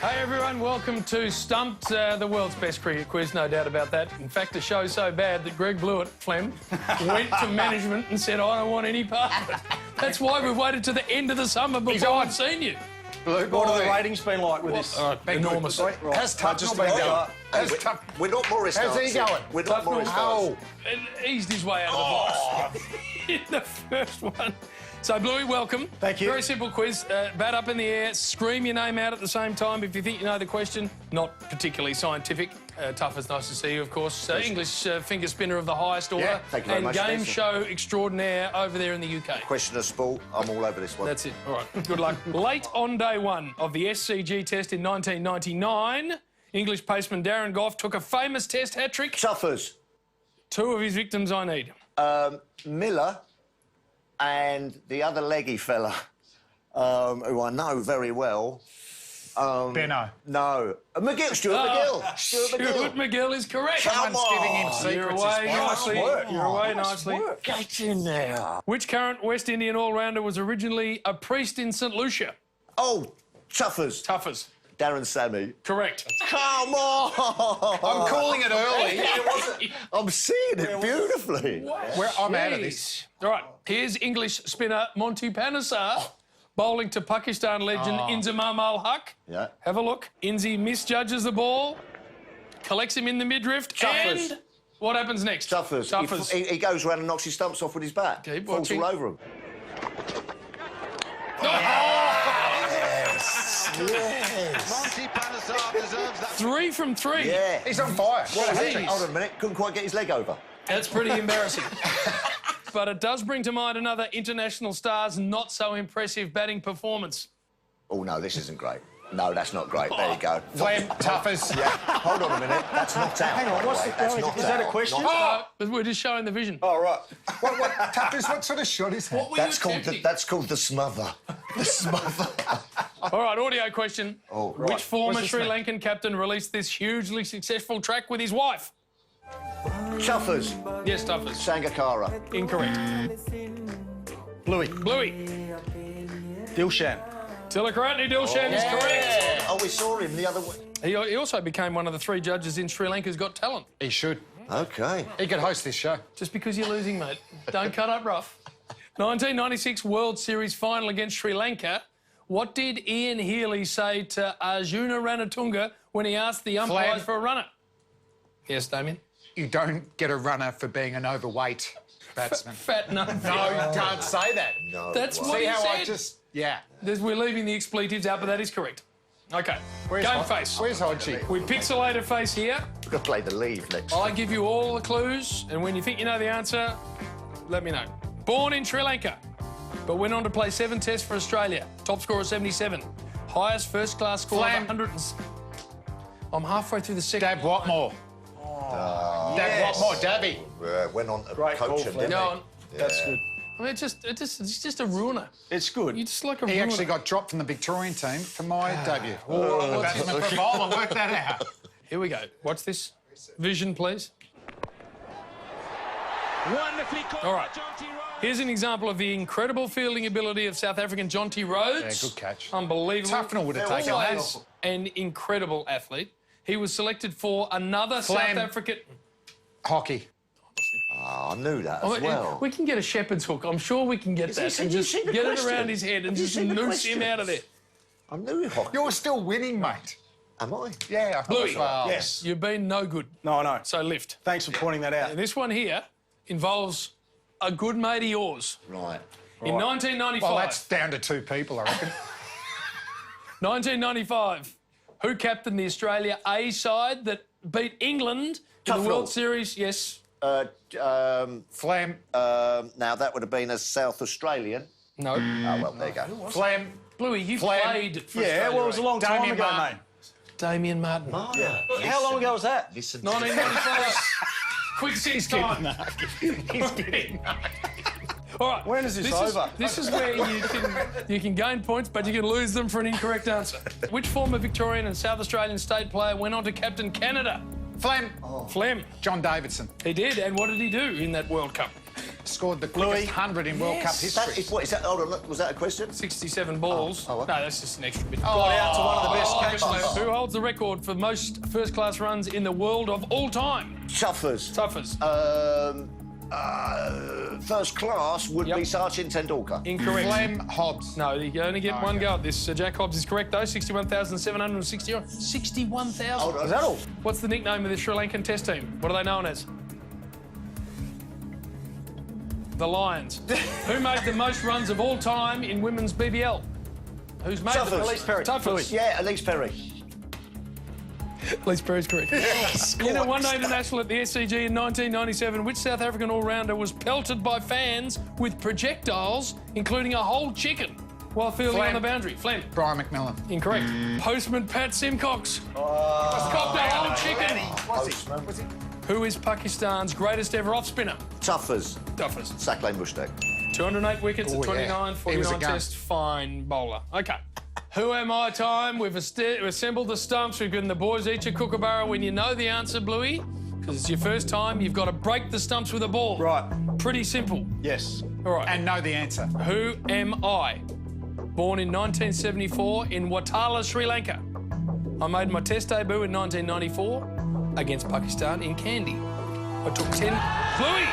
Hey everyone, welcome to Stumped, the world's best cricket quiz, no doubt about that. In fact, the show's so bad that Greg Blewett, Flem, went to management and said, I don't want any part of it. That's why we've waited to the end of the summer before I've seen you. What have the ratings been like with this? Enormous. How's Tufnell been going? We're not Morris. How's he going? We're not Morris. And eased his way out of the box in the first one. So, Bluey, welcome. Thank you. Very simple quiz. Bat up in the air, scream your name out at the same time if you think you know the question. Not particularly scientific. Tough as nice to see you, of course. English finger spinner of the highest order. Yeah, thank you very much. Game show extraordinaire over there in the UK. Question of sport. I'm all over this one. That's it. All right. Good luck. Late on day one of the SCG test in 1999, English paceman Darren Gough took a famous test hat-trick. Suffers. Two of his victims I need. Miller and the other leggy fella, who I know very well. Benno. No. McGill. Stuart McGill. Stuart McGill is correct. Come on. Giving him secrets. You're away nicely. You're away nicely. Get in there. Which current West Indian all-rounder was originally a priest in St Lucia? Oh, Tuffers. Tuffers. Darren Sammy. Correct. Come on. I'm calling it early. I'm seeing it beautifully. Where I'm out of this. All right, here's English spinner Monty Panesar bowling to Pakistan legend Inzamam Ul-Haq. Yeah. Have a look. Inzi misjudges the ball, collects him in the midriff, Tuffers. and what happens next? Tuffers. Tuffers. He goes around and knocks his stumps off with his bat. Keep Falls watching. all over him. Monty Panesar deserves that. 3 from 3. Yeah. He's on fire. What was Jeez. it? Hold on a minute. Couldn't quite get his leg over. That's pretty embarrassing. But it does bring to mind another international star's not-so-impressive batting performance. Oh, no, this isn't great. No, that's not great. There you go. Flem, Tuffers. Yeah. Hold on a minute. That's knocked out. Hang on, what's the That's knocked is that a out. question? Knocked But we're just showing the vision. Oh, right. Tuffers, what sort of shot is that? What were you attempting? That's called the smother. The smother. All right, audio question. Oh, right. Which former What's Sri his name? Lankan captain released this hugely successful track with his wife? Chuffers. Yes, Tuffers. Sangakkara. Incorrect. Bluey. Bluey. Dilshan. Tilakaratne Dilshan is correct. Oh, we saw him the other way. He also became one of the 3 judges in Sri Lanka's Got Talent. He should. OK. He could host this show. Just because you're losing, mate. Don't cut up rough. 1996 World Series final against Sri Lanka. What did Ian Healy say to Arjuna Ranatunga when he asked the umpires Flag. for a runner? Yes, Damien? You don't get a runner for being an overweight batsman. Fat no. No, you can't say that. No. That's well, what See he how said. I just... Yeah. We're leaving the expletives out, but that is correct. OK. Game face. Where's Hodgie? We pixelated face here. We've got to play the leave next I time. give you all the clues, and when you think you know the answer, let me know. Born in Sri Lanka, but went on to play 7 tests for Australia. Top score of 77. Highest first-class score Flam. of 100. I'm halfway through the second. Dab Watmore. Dab Watmore. Dabby. Went on to Great coach call, him, Flem. didn't Go he? on. That's good. I mean, it's just a ruiner. It's good. You're just like a He ruiner. actually got dropped from the Victorian team for my debut. Oh, batsman for bowler, work that out. Here we go. Watch this. Vision, please. Wonderfully caught All right. by Jonty Rhodes. Here's an example of the incredible fielding ability of South African Jonty Rhodes. Yeah, good catch. Unbelievable. Tufnell would have taken Always that. an incredible athlete. He was selected for another Flam. South African... Hockey. Oh, I knew that Oh, as well. we can get a shepherd's hook. I'm sure we can get that Did and you just see the get it question? around his head and Have you just seen the noose him questions? out of there. I knew hockey. You're still winning, mate. Am I? Yeah, I Bluey. thought so. Yes. You've been no good. No, I know. So lift. Thanks for pointing that out. And this one here involves a good mate of yours. Right. In 1995. Well, that's down to 2 people, I reckon. 1995. Who captained the Australia A side that beat England in the Tufnell. World Series? Yes. Flam. Now, that would have been a South Australian. No. Oh, well, there you go. Flam. Bluey, you Flam. played for Yeah, Australia, well, it was a long time Damien ago, Martin. mate. Damien Martin. How long ago was that? Listen to 1995. Quick 6 time. He's kidding. All right. When is this over? This is where you can gain points, but you can lose them for an incorrect answer. Which former Victorian and South Australian state player went on to captain Canada? Flam. Flem. John Davidson. He did, and what did he do in that World Cup? scored the quickest 100 in World Cup history. What is that? Hold on, was that a question? 67 balls. Oh, No, that's just an extra bit. Got out to one of the best Who catches. holds the record for most first-class runs in the world of all time? Tuffers. Tuffers. First class would Yep. be Sachin Tendulkar. Incorrect. Flem Hobbs. No, you only get one go at this. Jack Hobbs is correct, though. 61,760. 61,000. Is that all? What's the nickname of the Sri Lankan Test team? What are they known as? The Lions. Who made the most runs of all time in women's BBL? Who's made Tuffers. the Elise Perry. Tuffers. Yeah, Elise Perry. Elise Perry's correct. In a one-day international at the SCG in 1997, which South African all-rounder was pelted by fans with projectiles, including a whole chicken, while fielding on the boundary? Flem. Brian McMillan. Incorrect. Postman Pat Simcox. Copped a whole chicken. Was he? Who is Pakistan's greatest ever off-spinner? Tuffers. Duffers. Saqlain Mushtaq. 208 wickets at 29, He was a 49 gun. test, fine bowler. OK. Who am I time? We've assembled the stumps. We've given the boys each a kookaburra. When you know the answer, Bluey, because it's your first time, you've got to break the stumps with a ball. Right. Pretty simple. Yes. All right. And know the answer. Who am I? Born in 1974 in Watala, Sri Lanka. I made my test debut in 1994 against Pakistan in Kandy. I took 10... Bluey!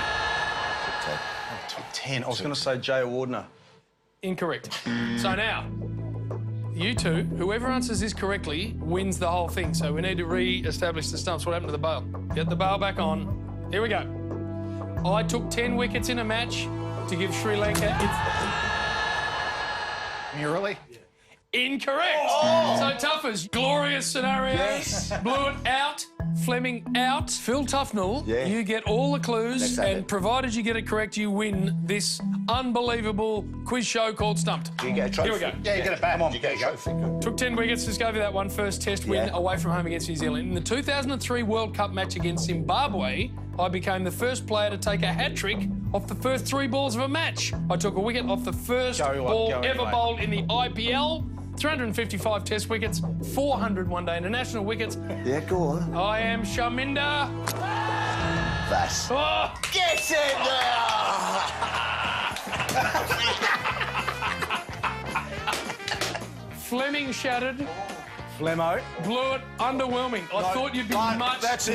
Top 10. I was going to say Jay Wardner. Incorrect. So now, you two, whoever answers this correctly wins the whole thing. So we need to re-establish the stumps. What happened to the bail? Get the bail back on. Here we go. I took 10 wickets in a match to give Sri Lanka its... Murali. Incorrect. So Tuffers, glorious scenario. Yes. Blewett out, Fleming out. Phil Tufnell, Yeah. you get all the clues, Let's have and it. provided you get it correct, you win this unbelievable quiz show called Stumped. You get a trophy. Here we go. Yeah, you get it back. Come on, you get a trophy. Good. Took 10 wickets, just gave you that one first test win Yeah. away from home against New Zealand. In the 2003 World Cup match against Zimbabwe, I became the first player to take a hat-trick off the first 3 balls of a match. I took a wicket off the first ball ever anyway. bowled in the IPL. 355 test wickets, 400 one-day international wickets. Yeah, go on. I am Shaminda. That's. Oh, Get in there! Fleming shattered, Flemo. Blewett underwhelming. I thought you'd be much better.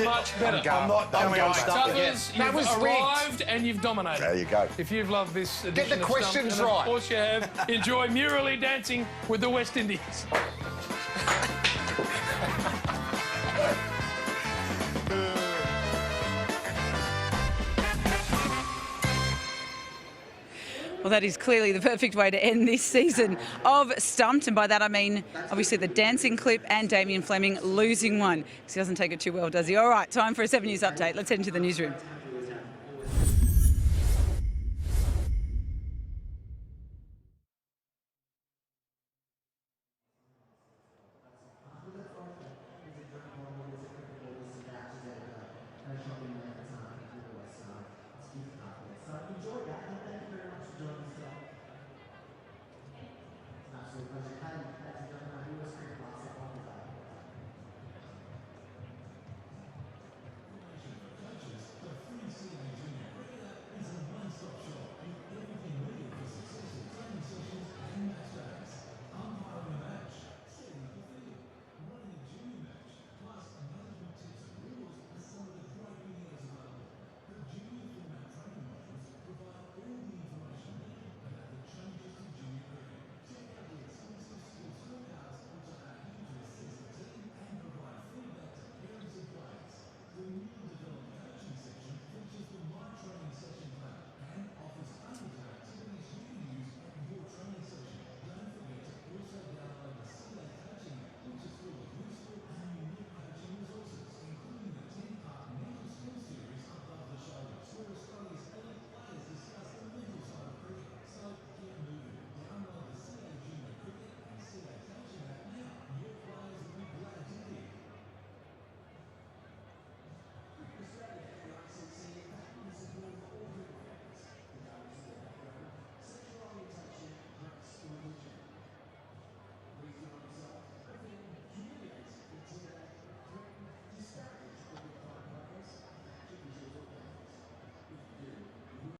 I'm not going stuck again. Tuffers, That you've was rigged. arrived and you've dominated. There you go. If you've loved this edition the of Stumped, questions and right. of course you have, enjoy Murali dancing with the West Indies. Well, that is clearly the perfect way to end this season of Stumped. And by that, I mean, obviously, the dancing clip and Damien Fleming losing one. Because he doesn't take it too well, does he? All right, time for a 7 News update. Let's head into the newsroom.